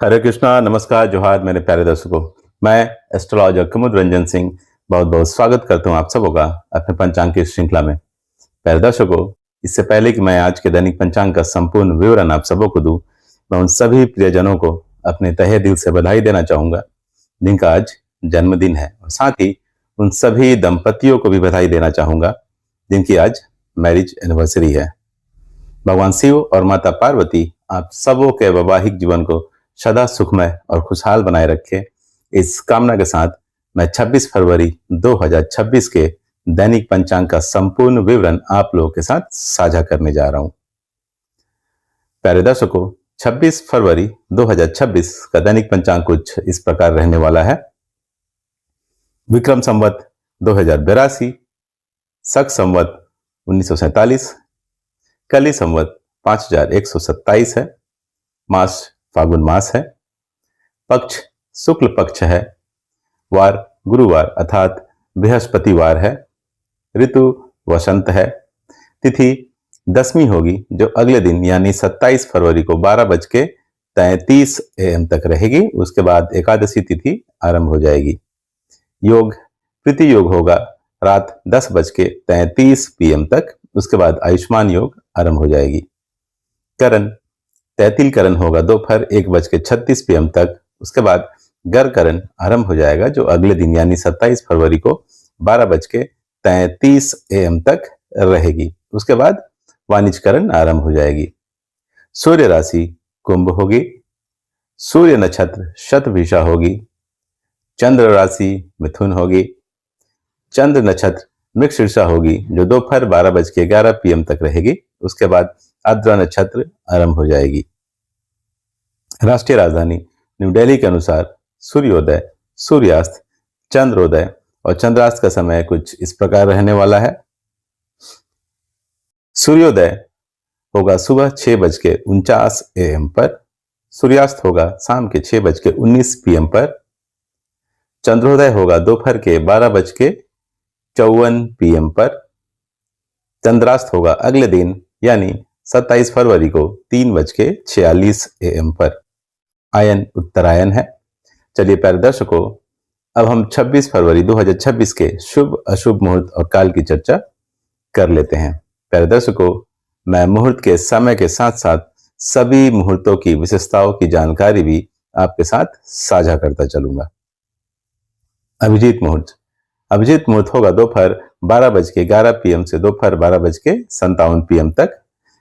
हरे कृष्णा, नमस्कार, जोहार मेरे प्यारे दर्शकों। मैं एस्ट्रोलॉजर कुमुद रंजन सिंह बहुत बहुत स्वागत करता हूं आप सबों का अपने पंचांग की श्रृंखला में। प्यारे दर्शकों, इससे पहले कि मैं आज के दैनिक पंचांग का संपूर्ण विवरण आप सबों को दूं, मैं उन सभी प्रियजनों को अपने तहे दिल से बधाई देना चाहूंगा जिनका आज जन्मदिन है, और साथ ही उन सभी दंपतियों को भी बधाई देना चाहूंगा जिनकी आज मैरिज एनिवर्सरी है। भगवान शिव और माता पार्वती आप सबों के वैवाहिक जीवन को सदा सुखमय और खुशहाल बनाए रखे, इस कामना के साथ मैं 26 फरवरी 2026 के दैनिक पंचांग का संपूर्ण विवरण आप लोगों के साथ साझा करने जा रहा हूं। प्यारे दर्शकों, 26 फरवरी 2026 का दैनिक पंचांग कुछ इस प्रकार रहने वाला है। विक्रम संवत 2082, शक संवत 1947, कली संवत 5127 है, मास फागुन मास है, पक्ष शुक्ल पक्ष है, वार गुरुवार अर्थात बृहस्पतिवार है, ऋतु वसंत है, तिथि दसवीं होगी जो अगले दिन यानी 27 फरवरी को 12:33 AM तक रहेगी। उसके बाद एकादशी तिथि आरंभ हो जाएगी। योग प्रीति योग होगा रात 10:33 PM तक। उसके बाद आयुष्मान योग आरंभ हो जाएगी। करण तैतिल करण होगा दोपहर 1:36 PM तक। उसके बाद गर करण आरंभ हो जाएगा जो अगले दिन यानी 27 फरवरी को 12:33 AM तक रहेगी। उसके बाद वाणिज्यकरण आरंभ हो जाएगी। सूर्य राशि कुंभ होगी, सूर्य नक्षत्र शतभिषा होगी, चंद्र राशि मिथुन होगी, चंद्र नक्षत्र मृगशीर्षा होगी जो दोपहर 12:11 PM तक रहेगी। उसके बाद आद्रा नक्षत्र आरंभ हो जाएगी। राष्ट्रीय राजधानी न्यू दिल्ली के अनुसार सूर्योदय, सूर्यास्त, चंद्रोदय और चंद्रास्त का समय कुछ इस प्रकार रहने वाला है। सूर्योदय होगा सुबह 6:49 AM पर, सूर्यास्त होगा शाम के 6:19 PM पर, चंद्रोदय होगा दोपहर के 12:54 PM पर, चंद्रास्त होगा अगले दिन यानी 27 फरवरी को 3:46 AM पर। आयन उत्तरायण है। चलिए प्यारे दर्शकों, अब हम 26 फरवरी 2026 के शुभ अशुभ मुहूर्त और काल की चर्चा कर लेते हैं। प्यारे दर्शकों, मैं मुहूर्त के समय के साथ साथ सभी मुहूर्तों की विशेषताओं की जानकारी भी आपके साथ साझा करता चलूंगा। अभिजीत मुहूर्त होगा दोपहर 12:11 PM से दोपहर 12:57 PM तक।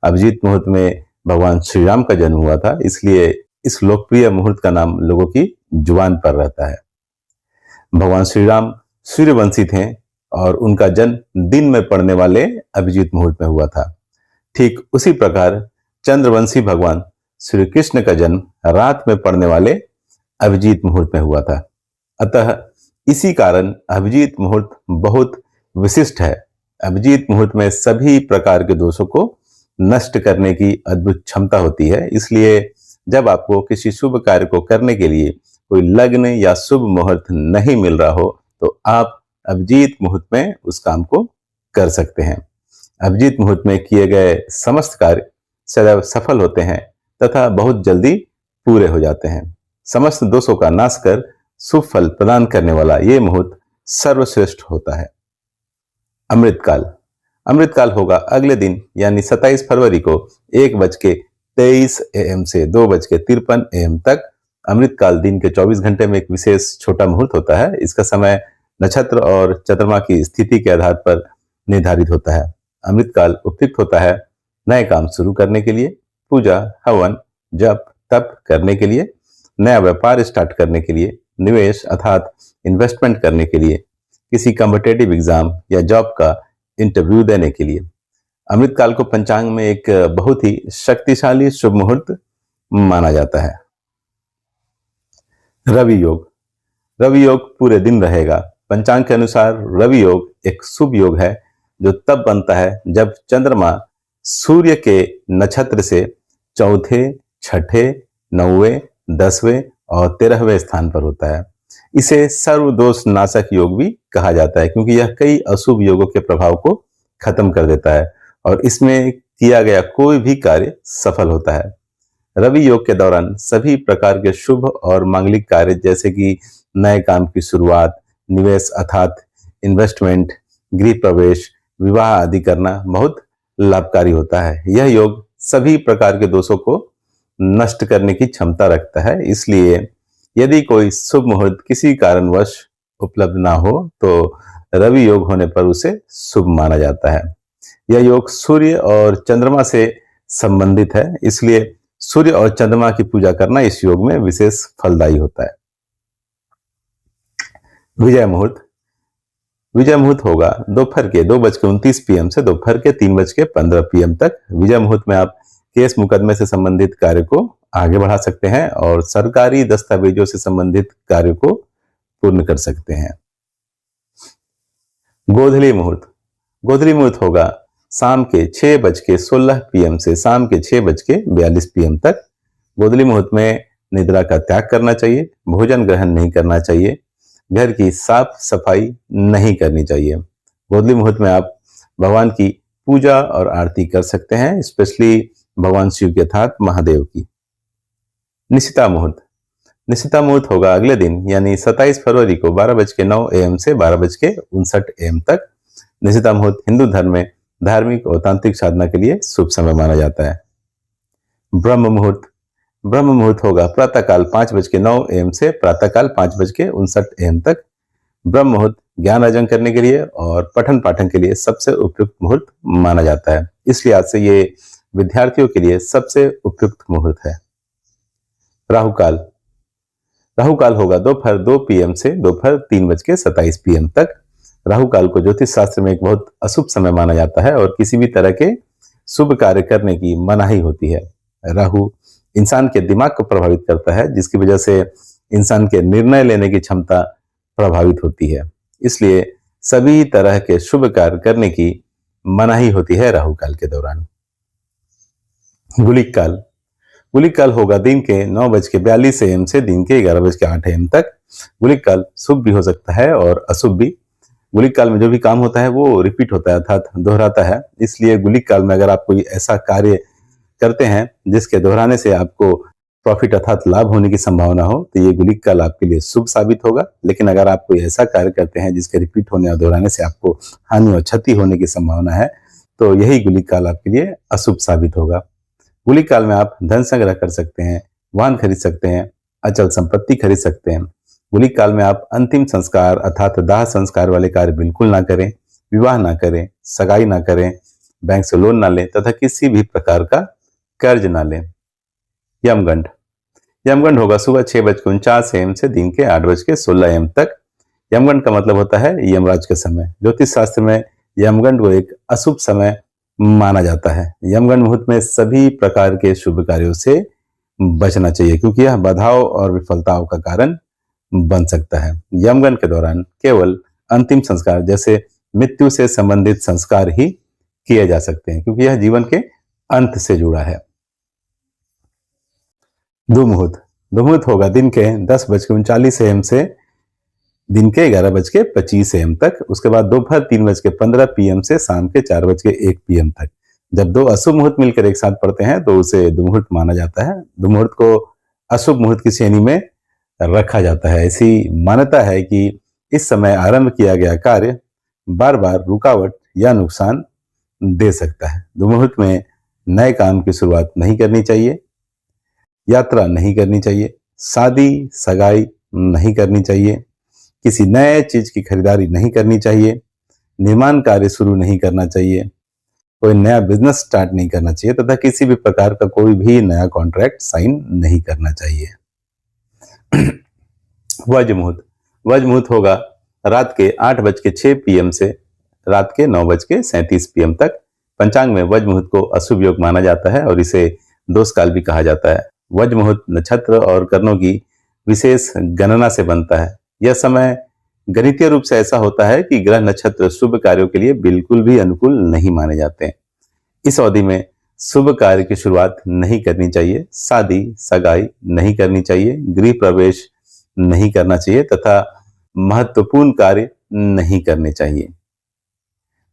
अभिजीत मुहूर्त में भगवान श्री राम का जन्म हुआ था, इसलिए इस लोकप्रिय मुहूर्त का नाम लोगों की जुबान पर रहता है। भगवान श्री राम सूर्यवंशी थे और उनका जन्म दिन में पड़ने वाले अभिजीत मुहूर्त में हुआ था। ठीक उसी प्रकार चंद्रवंशी भगवान श्री कृष्ण का जन्म रात में पड़ने वाले अभिजीत मुहूर्त में हुआ था। अतः इसी कारण अभिजीत मुहूर्त बहुत विशिष्ट है। अभिजीत मुहूर्त में सभी प्रकार के दोषों को नष्ट करने की अद्भुत क्षमता होती है। इसलिए जब आपको किसी शुभ कार्य को करने के लिए कोई लग्न या शुभ मुहूर्त नहीं मिल रहा हो तो आप अभिजीत मुहूर्त में उस काम को कर सकते हैं। अभिजीत मुहूर्त में किए गए समस्त कार्य सदैव सफल होते हैं तथा बहुत जल्दी पूरे हो जाते हैं। समस्त दोषों का नाश कर शुभ फल प्रदान करने वाला ये मुहूर्त सर्वश्रेष्ठ होता है। अमृतकाल होगा अगले दिन यानी 27 फरवरी को 1:23 AM से 2:53 AM तक। अमृतकाल दिन के 24 घंटे में एक विशेष छोटा मुहूर्त होता है। इसका समय नक्षत्र और चंद्रमा की स्थिति के आधार पर निर्धारित होता है। अमृतकाल उपयुक्त होता है नए काम शुरू करने के लिए, पूजा हवन जप तप करने के लिए, नया व्यापार स्टार्ट करने के लिए, निवेश अर्थात इन्वेस्टमेंट करने के लिए, किसी कॉम्पिटिटिव एग्जाम या जॉब का इंटरव्यू देने के लिए। अमृतकाल को पंचांग में एक बहुत ही शक्तिशाली शुभ मुहूर्त माना जाता है। रवि योग पूरे दिन रहेगा। पंचांग के अनुसार रवि योग एक शुभ योग है जो तब बनता है जब चंद्रमा सूर्य के नक्षत्र से चौथे, छठे, 9वें, 10वें और 13वें स्थान पर होता है। इसे सर्वदोष नाशक योग भी कहा जाता है क्योंकि यह कई अशुभ योगों के प्रभाव को खत्म कर देता है और इसमें किया गया कोई भी कार्य सफल होता है। रवि योग के दौरान सभी प्रकार के शुभ और मांगलिक कार्य जैसे कि नए काम की शुरुआत, निवेश अर्थात इन्वेस्टमेंट, गृह प्रवेश, विवाह आदि करना बहुत लाभकारी होता है। यह योग सभी प्रकार के दोषों को नष्ट करने की क्षमता रखता है। इसलिए यदि कोई शुभ मुहूर्त किसी कारणवश उपलब्ध ना हो तो रवि योग होने पर उसे शुभ माना जाता है। यह योग सूर्य और चंद्रमा से संबंधित है, इसलिए सूर्य और चंद्रमा की पूजा करना इस योग में विशेष फलदायी होता है। विजय मुहूर्त। विजय मुहूर्त होगा दोपहर के 2:29 PM से दोपहर के 3:15 PM तक। विजय मुहूर्त में आप केस मुकदमे से संबंधित कार्य को आगे बढ़ा सकते हैं और सरकारी दस्तावेजों से संबंधित कार्य को पूर्ण कर सकते हैं। गोधली मुहूर्त। गोधली मुहूर्त होगा शाम के 6:16 PM से शाम के 6:42 PM तक। गोधली मुहूर्त में निद्रा का त्याग करना चाहिए, भोजन ग्रहण नहीं करना चाहिए, घर की साफ सफाई नहीं करनी चाहिए। गोधली मुहूर्त में आप भगवान की पूजा और आरती कर सकते हैं, स्पेशली भगवान शिव के अर्थात महादेव की। निशिता मुहूर्त। निशिता मुहूर्त होगा अगले दिन यानी 27 फरवरी को 12:09 AM से 12:59 AM तक। निशिता मुहूर्त हिंदू धर्म में धार्मिक और तांत्रिक साधना के लिए शुभ समय माना जाता है। ब्रह्म मुहूर्त। ब्रह्म मुहूर्त होगा प्रातःकाल 5:09 AM से प्रातःकाल 5:59 AM तक। ब्रह्म मुहूर्त ज्ञान अर्जन करने के लिए और पठन पाठन के लिए सबसे उपयुक्त मुहूर्त माना जाता है, इसलिए आज से ये विद्यार्थियों के लिए सबसे उपयुक्त मुहूर्त है। राहु काल। राहु काल होगा दोपहर 2 PM से दोपहर 3:27 PM तक। राहु काल को ज्योतिष शास्त्र में एक बहुत अशुभ समय माना जाता है और किसी भी तरह के शुभ कार्य करने की मनाही होती है। राहु इंसान के दिमाग को प्रभावित करता है, जिसकी वजह से इंसान के निर्णय लेने की क्षमता प्रभावित होती है, इसलिए सभी तरह के शुभ कार्य करने की मनाही होती है राहु काल के दौरान। गुलिक काल। गुलिक काल होगा दिन के 9:42 AM से दिन के 11:08 AM तक। गुलिक काल शुभ भी हो सकता है और अशुभ भी। गुलिक काल में जो भी काम होता है वो रिपीट होता है अर्थात दोहराता है, इसलिए गुलिक काल में अगर आप कोई ऐसा कार्य करते हैं जिसके दोहराने से आपको प्रॉफिट अर्थात लाभ होने की संभावना हो तो ये गुलिक काल आपके लिए शुभ साबित होगा। लेकिन अगर आप कोई ऐसा कार्य करते हैं जिसके रिपीट होने और दोहराने से आपको हानि और क्षति होने की संभावना है तो यही गुलिक काल आपके लिए अशुभ साबित होगा। गुलिक काल में आप धन संग्रह कर सकते हैं, वाहन खरीद सकते हैं, अचल संपत्ति खरीद सकते हैं। गुलिक काल में आप अंतिम संस्कार अर्थात दाह संस्कार वाले कार्य बिल्कुल ना करें, विवाह ना करें, सगाई ना करें, बैंक से लोन ना लें तथा किसी भी प्रकार का कर्ज ना लें। यमगंड। यमगंड होगा सुबह 6:49 AM से दिन के 8:16 AM तक। यमगंड का मतलब होता है यमराज का समय। ज्योतिष शास्त्र में यमगंड को एक अशुभ समय माना जाता है। यमगंड मुहूर्त में सभी प्रकार के शुभ कार्यों से बचना चाहिए क्योंकि यह बाधाओं और विफलताओं का कारण बन सकता है। यमगंड के दौरान केवल अंतिम संस्कार जैसे मृत्यु से संबंधित संस्कार ही किए जा सकते हैं क्योंकि यह जीवन के अंत से जुड़ा है। दुमुहूर्त। दुमुहूर्त होगा दिन के 10:39 AM से दिन के 11:25 AM तक। उसके बाद दोपहर 3:15 PM से शाम के 4:01 PM तक। जब दो अशुभ मुहूर्त मिलकर एक साथ पड़ते हैं तो उसे दुमुहूर्त माना जाता है। दुमुहूर्त को अशुभ मुहूर्त की श्रेणी में रखा जाता है। ऐसी मान्यता है कि इस समय आरंभ किया गया कार्य बार बार रुकावट या नुकसान दे सकता है। दुमुहूर्त में नए काम की शुरुआत नहीं करनी चाहिए, यात्रा नहीं करनी चाहिए, शादी सगाई नहीं करनी चाहिए, किसी नए चीज की खरीदारी नहीं करनी चाहिए, निर्माण कार्य शुरू नहीं करना चाहिए, कोई नया बिजनेस स्टार्ट नहीं करना चाहिए तथा किसी भी प्रकार का कोई भी नया कॉन्ट्रैक्ट साइन नहीं करना चाहिए। वज्र मुहूर्त। वज्र मुहूर्त होगा रात के 8:06 PM से रात के 9:37 PM तक। पंचांग में वज्र मुहूर्त को अशुभ योग माना जाता है और इसे दोष काल भी कहा जाता है। वज्र मुहूर्त नक्षत्र और कर्णों की विशेष गणना से बनता है। यह समय गणितीय रूप से ऐसा होता है कि ग्रह नक्षत्र शुभ कार्यों के लिए बिल्कुल भी अनुकूल नहीं माने जाते हैं। इस अवधि में शुभ कार्य की शुरुआत नहीं करनी चाहिए, शादी सगाई नहीं करनी चाहिए, गृह प्रवेश नहीं करना चाहिए तथा महत्वपूर्ण कार्य नहीं करने चाहिए।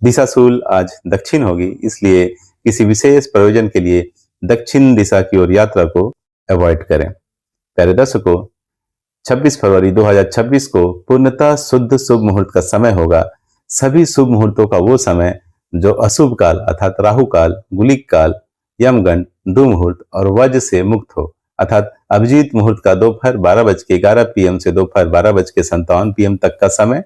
दिशाशूल आज दक्षिण होगी, इसलिए किसी विशेष प्रयोजन के लिए दक्षिण दिशा की ओर यात्रा को अवॉइड करें। प्यारे दर्शकों, 26 फरवरी 2026 को पूर्णतः शुद्ध शुभ मुहूर्त का समय होगा। सभी शुभ मुहूर्तों का वो समय जो अशुभ काल अर्थात राहु काल, गुलिक काल, यमगंड, दुमुहूर्त और वज्र से मुक्त हो, अर्थात अभिजीत मुहूर्त का दोपहर 12:11 PM से दोपहर 12:57 PM तक का समय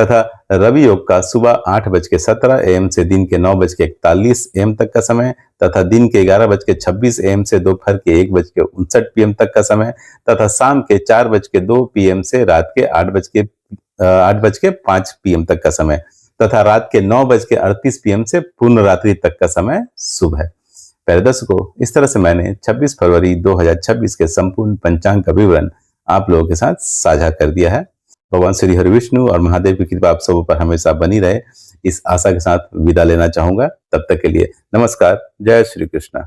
तथा रवि योग का सुबह 8:17 AM से दिन के 9:41 AM तक का समय तथा दिन के 11:26 AM से दोपहर के 1:59 PM तक का समय तथा शाम के 4:02 PM से रात के 8:05 PM तक का समय तथा रात के 9:38 PM से पूर्ण रात्रि तक का समय शुभ है। प्यारे दर्शकों, इस तरह से मैंने 26 फरवरी 2026 के संपूर्ण पंचांग का विवरण आप लोगों के साथ साझा कर दिया है। भगवान श्री हरि विष्णु और महादेव की कृपा आप सब पर हमेशा बनी रहे, इस आशा के साथ विदा लेना चाहूंगा। तब तक के लिए नमस्कार, जय श्री कृष्ण।